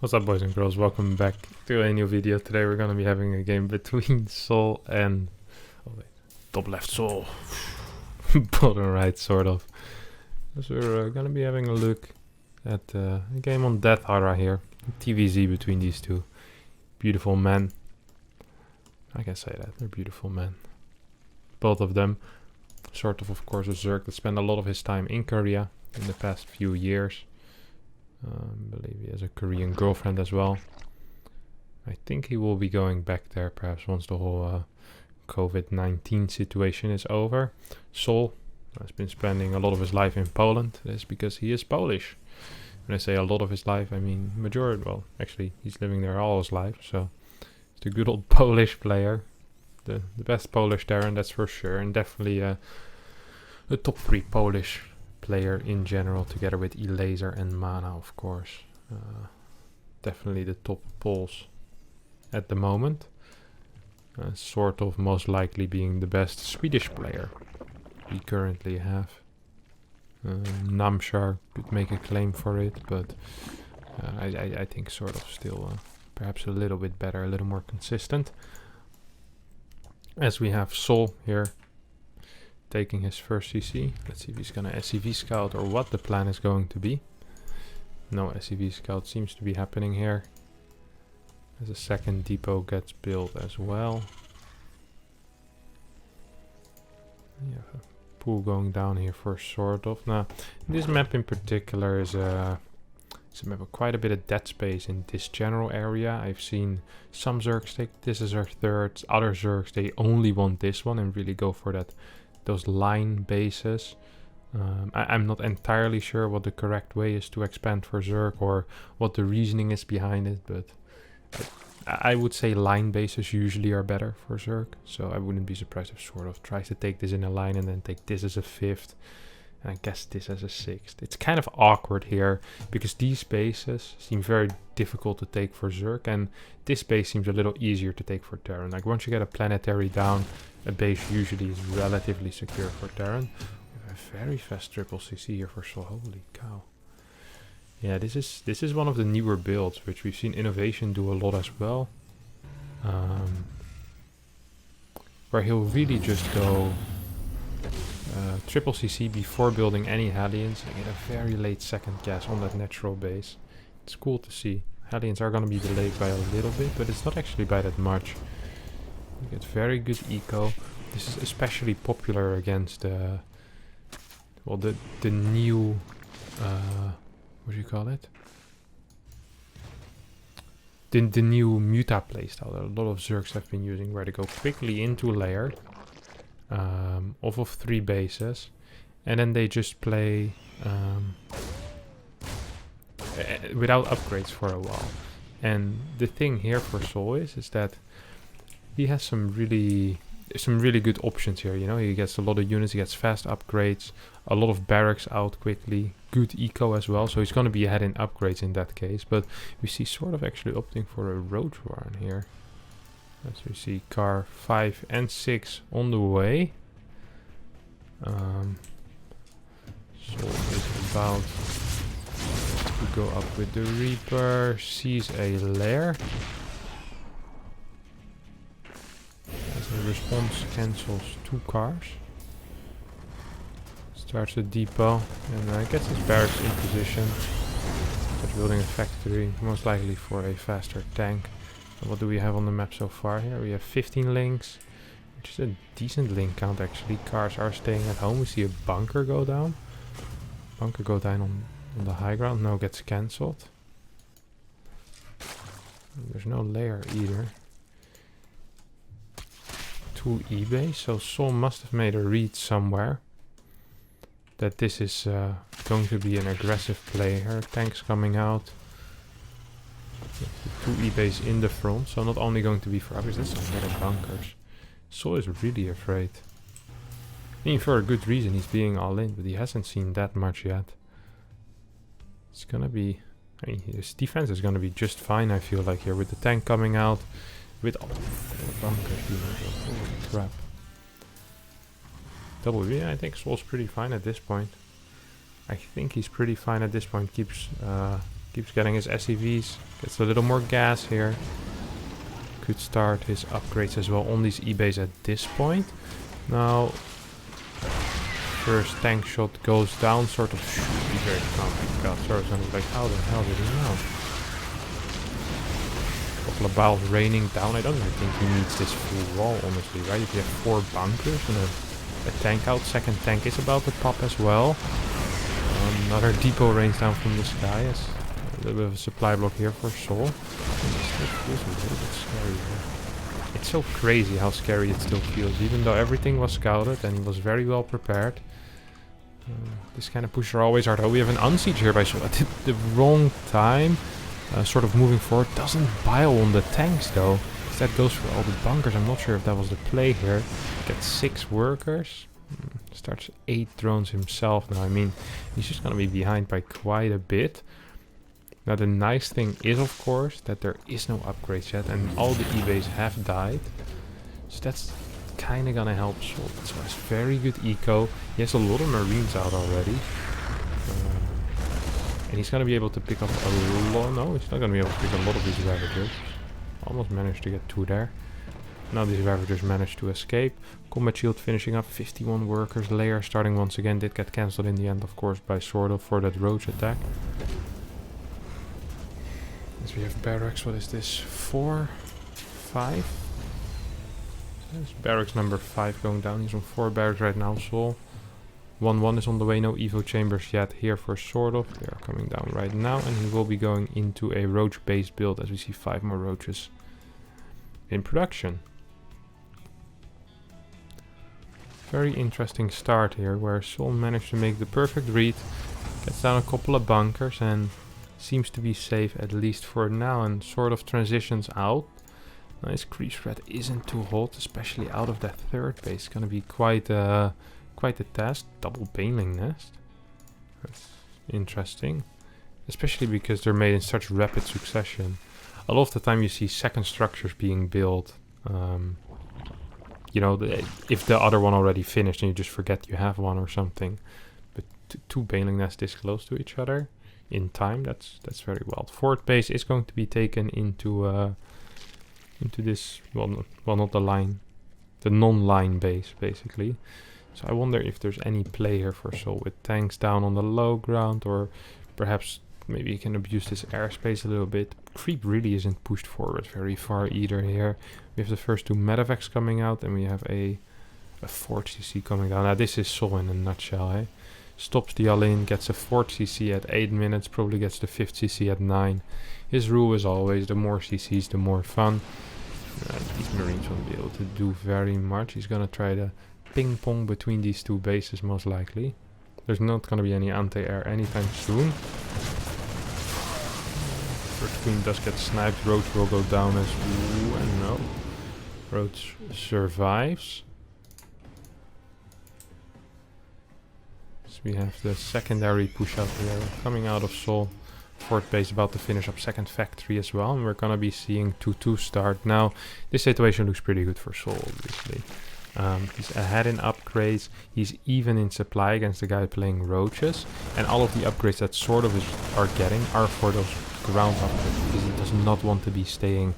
What's up, boys and girls? Welcome back to a new video. Today we're gonna be having a game between SouL and top left SouL, bottom right SortOf. So we're gonna be having a look at a game on Death Hara here. TVZ between these two beautiful men. I can say that they're beautiful men, both of them. SortOf, of course, a Zerg that spent a lot of his time in Korea in the past few years. I believe he has a Korean girlfriend as well. I think he will be going back there perhaps once the whole COVID-19 situation is over. SouL has been spending a lot of his life in Poland. That's because he is Polish. When I say a lot of his life, I mean majority. Well, actually, he's living there all his life. So he's a good old Polish player. The best Polish Terran, that's for sure. And definitely a top 3 Polish player in general, together with Elaser and Mana, of course. Definitely the top Poles at the moment. SortOf most likely being the best Swedish player we currently have. Namshar could make a claim for it, but I think SortOf still perhaps a little bit better, a little more consistent. As we have SouL here taking his first CC. Let's see if he's gonna SCV scout or what the plan is going to be. No SCV scout seems to be happening here, as a second depot gets built as well. We have a pool going down here for SortOf. Now, this map in particular is it's a map with quite a bit of dead space in this general area. I've seen some Zergs take this as their third, other Zergs they only want this one and really go for those line bases. I'm not entirely sure what the correct way is to expand for Zerg or what the reasoning is behind it, but I would say line bases usually are better for Zerg, so I wouldn't be surprised if SortOf tries to take this in a line and then take this as a 5th, and I guess this as a 6th. It's kind of awkward here, because these bases seem very difficult to take for Zerg, and this base seems a little easier to take for Terran. Like, once you get a planetary down, a base usually is relatively secure for Terran. We have a very fast triple CC here for SouL. Holy cow. Yeah, this is one of the newer builds, which we've seen Innovation do a lot as well. Where he'll really just go triple CC before building any Hellions and get a very late second gas on that natural base. It's cool to see. Hellions are going to be delayed by a little bit, but it's not actually by that much. You get very good eco. This is especially popular against the new what do you call it? The new Muta playstyle that a lot of Zergs have been using, where they go quickly into layer off of 3 bases, and then they just play without upgrades for a while. And the thing here for SouL is that he has some really good options here. You know, he gets a lot of units, he gets fast upgrades, a lot of barracks out quickly, good eco as well, so he's going to be ahead in upgrades in that case. But we see SortOf actually opting for a road warren here. As we see car 5 and 6 on the way. SouL is about to go up with the Reaper, sees a lair. The response cancels 2 cars. Starts a depot and gets his barracks in position. Starts building a factory, most likely for a faster tank. So what do we have on the map so far here? We have 15 links, which is a decent link count actually. Cars are staying at home. We see a bunker go down. Bunker go down on the high ground. No, gets cancelled. There's no layer either. 2 eBay, so SouL must have made a read somewhere that this is going to be an aggressive play here. Tanks coming out. 2 eBays in the front, so not only going to be for upgrades, that's some better bunkers. SouL is really afraid. I mean, for a good reason, he's being all in, but he hasn't seen that much yet. It's gonna be, I mean, his defense is gonna be just fine, I feel like, here, with the tank coming out. With all the bunkers being built. Holy crap. I think SouL's pretty fine at this point. I think he's pretty fine at this point. Keeps Keeps getting his SCVs. Gets a little more gas here. Could start his upgrades as well on these eBays at this point. Now, first tank shot goes down. SortOf should be very... Oh my god, SortOf's gonna be like, how the hell did he know? Couple of balls raining down. I don't even think he needs this full wall, honestly, right? If you have 4 bunkers and a tank out, second tank is about to pop as well. Another depot rains down from the sky. Yes. A little bit of a supply block here for SouL. It still feels a little bit scary here. It's so crazy how scary it still feels, even though everything was scouted and he was very well prepared. This kind of pushes always hard. Oh, we have an unsiege here by SouL at the wrong time. Sort of moving forward. Doesn't bile on the tanks though. That goes for all the bunkers. I'm not sure if that was the play here. Gets 6 workers. Starts 8 drones himself now. I mean, he's just gonna be behind by quite a bit. Now the nice thing is, of course, that there is no upgrades yet and all the eBays have died. So that's kind of gonna help SouL. So it's very good eco. He has a lot of marines out already. And he's gonna be able to pick up a lot. No, he's not gonna be able to pick a lot of these Ravagers. Almost managed to get 2 there. Now these Ravagers managed to escape. Combat shield finishing up. 51 workers. Layer starting once again. Did get cancelled in the end, of course, by SortOf for that roach attack. As we have barracks, what is this? 4? 5? There's barracks number 5 going down. He's on 4 barracks right now, SouL. 1-1 is on the way. No Evo chambers yet here for SortOf. They are coming down right now. And he will be going into a roach-based build as we see 5 more roaches in production. Very interesting start here where SouL managed to make the perfect read. Gets down a couple of bunkers and seems to be safe at least for now, and SortOf transitions out. Nice creep spread isn't too hot, especially out of that 3rd base. It's gonna be quite a task. Double baneling nest. That's interesting, especially because they're made in such rapid succession. A lot of the time you see second structures being built. You know, if the other one already finished and you just forget you have one or something. But 2 baneling nests this close to each other in time, that's very wild. 4th base is going to be taken into this, well not the line, the non-line base basically. So I wonder if there's any play here for SouL with tanks down on the low ground, or perhaps maybe you can abuse this airspace a little bit. Creep really isn't pushed forward very far either here. We have the first 2 medevacs coming out and we have a 4th CC coming down. Now this is SouL in a nutshell, eh? Stops the all-in, gets a 4th CC at 8 minutes, probably gets the 5th CC at 9. His rule is always the more CCs, the more fun. These marines won't be able to do very much. He's gonna try to ping pong between these 2 bases most likely. There's not gonna be any anti-air anytime soon. First queen does get sniped. Roach will go down as well. And no. Roach survives. So we have the secondary push out here coming out of SouL. 4th base about to finish up 2nd factory as well. And we're gonna be seeing 2-2 start. Now, this situation looks pretty good for SouL, obviously. He's ahead in upgrades. He's even in supply against the guy playing roaches. And all of the upgrades that SortOf are getting are for those ground upgrades, because he does not want to be staying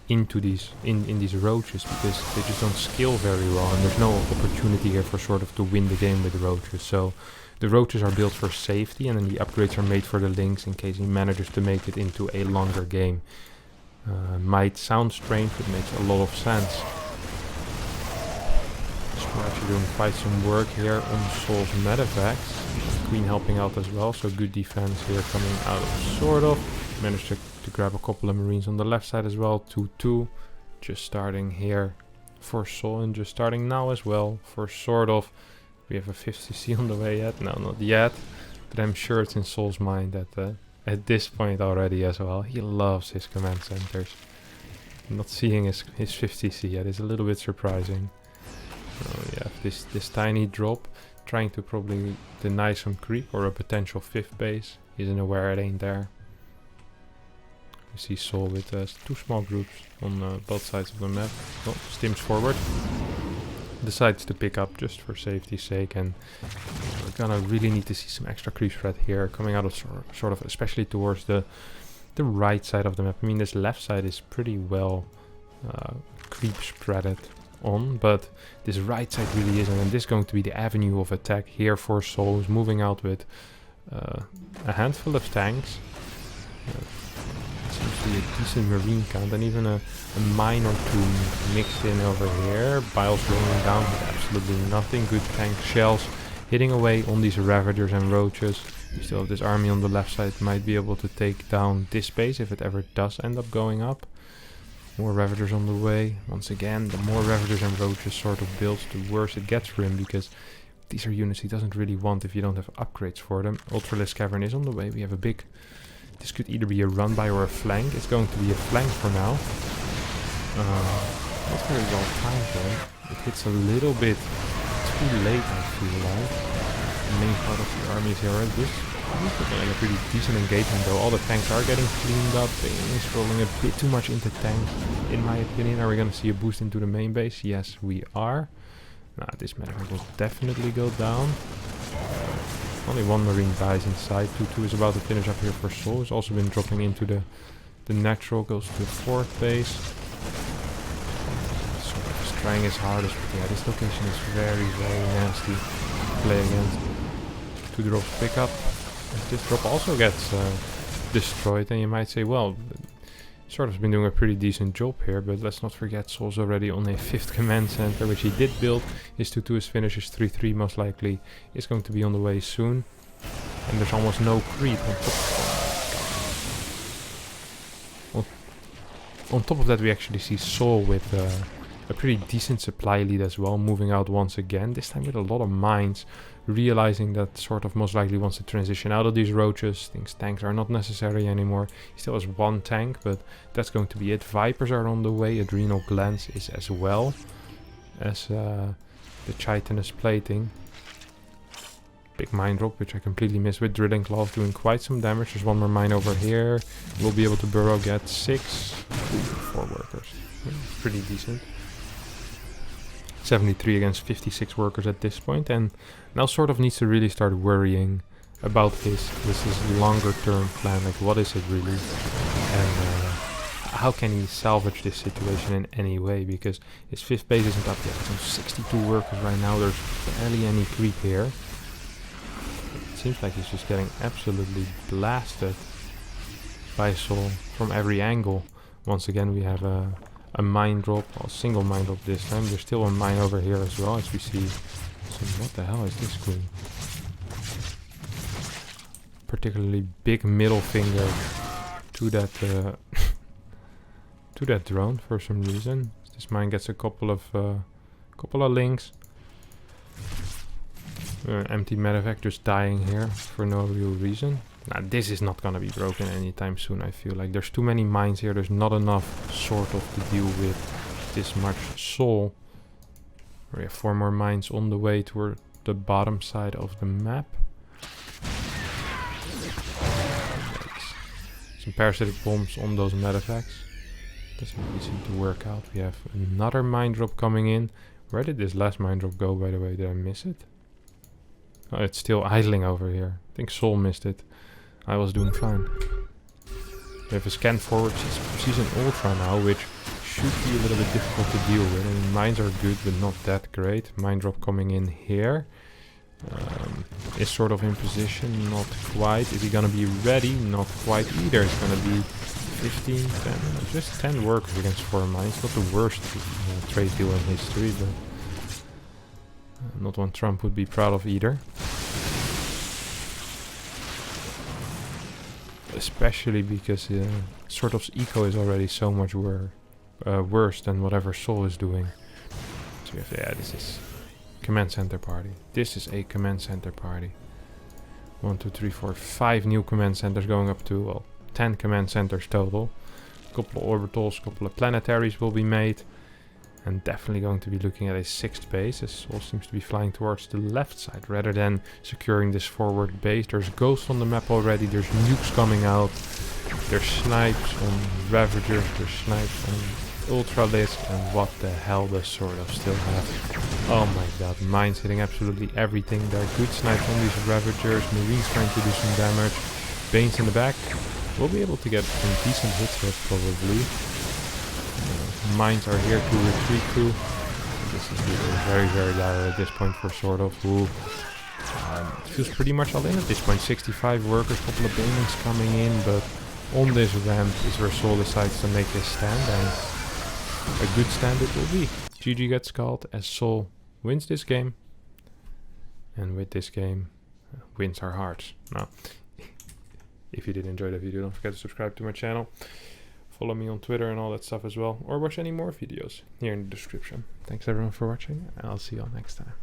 into these in these roaches, because they just don't scale very well and there's no opportunity here for SortOf to win the game with roaches. So the roaches are built for safety, and then the upgrades are made for the links in case he manages to make it into a longer game. Might sound strange, but makes a lot of sense. We're actually doing quite some work here on SouL's medevacs. Queen helping out as well, so good defense here coming out of SortOf. Managed to grab a couple of marines on the left side as well. 2-2. Just starting here for SouL, and just starting now as well for SortOf. We have a 5th CC on the way yet? No, not yet. But I'm sure it's in SouL's mind that at this point already as well, he loves his command centers. Not seeing his 5th CC yet is a little bit surprising. Yeah, this tiny drop, trying to probably deny some creep or a potential 5th base. He isn't aware it ain't there. We see SouL with 2 small groups on both sides of the map. Oh, stims forward. decides to pick up just for safety's sake, and we're gonna really need to see some extra creep spread here coming out of sort of, especially towards the right side of the map. I mean, this left side is pretty well creep spreaded on, but this right side really isn't, and this is going to be the avenue of attack here for SouL, who's moving out with a handful of tanks. Seems to be a decent marine count, and even a mine or two mixed in over here. Biles rolling down with absolutely nothing. Good tank shells hitting away on these Ravagers and Roaches. We still have this army on the left side, might be able to take down this base if it ever does end up going up. More Ravagers on the way. Once again, the more Ravagers and Roaches sort of builds, the worse it gets for him, because these are units he doesn't really want if you don't have upgrades for them. Ultralisk Cavern is on the way. We have a big... This could either be a run-by or a flank. It's going to be a flank for now. Not very well timed though. It hits a little bit too late, I feel like. The main part of the army is here. This is looking like a pretty decent engagement though. All the tanks are getting cleaned up. Bane is rolling a bit too much into tank, in my opinion. Are we going to see a boost into the main base? Yes, we are. Nah, this medevac will definitely go down. Only one marine dies inside. 2-2 is about to finish up here for SouL. He's also been dropping into the natural. Goes to the fourth base. Sort of is trying his hardest, but yeah, this location is very, very nasty to play against. 2 drops pick up. If this drop also gets destroyed, then you might say, well, SortOf's been doing a pretty decent job here, but let's not forget SouL's already on a 5th command center, which he did build. His 2-2 is finished, his 3-3 most likely is going to be on the way soon. And there's almost no creep on top of that. We actually see SouL with a pretty decent supply lead as well, moving out once again, this time with a lot of mines, realizing that SortOf most likely wants to transition out of these Roaches. Thinks tanks are not necessary anymore. He still has 1 tank, but that's going to be it. Vipers are on the way. Adrenal Glands is as well as the Chitinous Plating. Big mine drop, which I completely missed, with Drilling Claws doing quite some damage. There's 1 more mine over here. We'll be able to burrow, get 6. 4 workers. Pretty decent. 73 against 56 workers at this point, and now SortOf needs to really start worrying about his longer term plan. Like, what is it really, and how can he salvage this situation in any way, because his 5th base isn't up yet. There's 62 workers right now. There's barely any creep here. It seems like he's just getting absolutely blasted by SouL from every angle. Once again, we have a mine drop, a single mine drop this time. There's still a mine over here as well, as we see. So what the hell is this queen? Particularly big middle finger to that to that drone for some reason. This mine gets a couple of links. Empty medevac just dying here for no real reason. Now this is not gonna be broken anytime soon, I feel like. There's too many mines here, there's not enough SortOf to deal with this much SouL. We have 4 more mines on the way toward the bottom side of the map. Some parasitic bombs on those medevacs. Doesn't really seem to work out. We have another mine drop coming in. Where did this last mine drop go, by the way? Did I miss it? Oh, it's still idling over here. I think SouL missed it. I was doing fine. We have a scan forward. She's an ultra now, which should be a little bit difficult to deal with. I mean, mines are good, but not that great. Mine drop coming in here. Is SortOf in position? Not quite. Is he gonna be ready? Not quite either. It's gonna be 15, 10, just 10 workers against 4 mines. Not the worst trade deal in history, but not one Trump would be proud of either. Especially because SortOf's eco is already so much worse than whatever SouL is doing. So we have to, yeah, this is command center party. This is a command center party. 1, 2, 3, 4, 5 new command centers, going up to, well, 10 command centers total. A couple of orbitals, a couple of planetaries will be made. And definitely going to be looking at a 6th base, as SouL seems to be flying towards the left side rather than securing this forward base. There's ghosts on the map already, there's nukes coming out, there's snipes on Ravagers, there's snipes on Ultra Lisk, and what the hell does SortOf still have? Oh my god, Mines hitting absolutely everything. There are good snipes on these Ravagers, Marines trying to do some damage, Banes in the back. We'll be able to get some decent hits here probably. Mines are here to retreat to. This is very, very dire at this point for SortOf, who feels pretty much all in at this point. 65 workers, couple of Banelings coming in, but on this ramp is where SouL decides to make his stand, and a good stand it will be. GG gets called as SouL wins this game, and with this game, wins our hearts. Now, if you did enjoy the video, don't forget to subscribe to my channel. Follow me on Twitter and all that stuff as well, or watch any more videos here in the description. Thanks everyone for watching, and I'll see you all next time.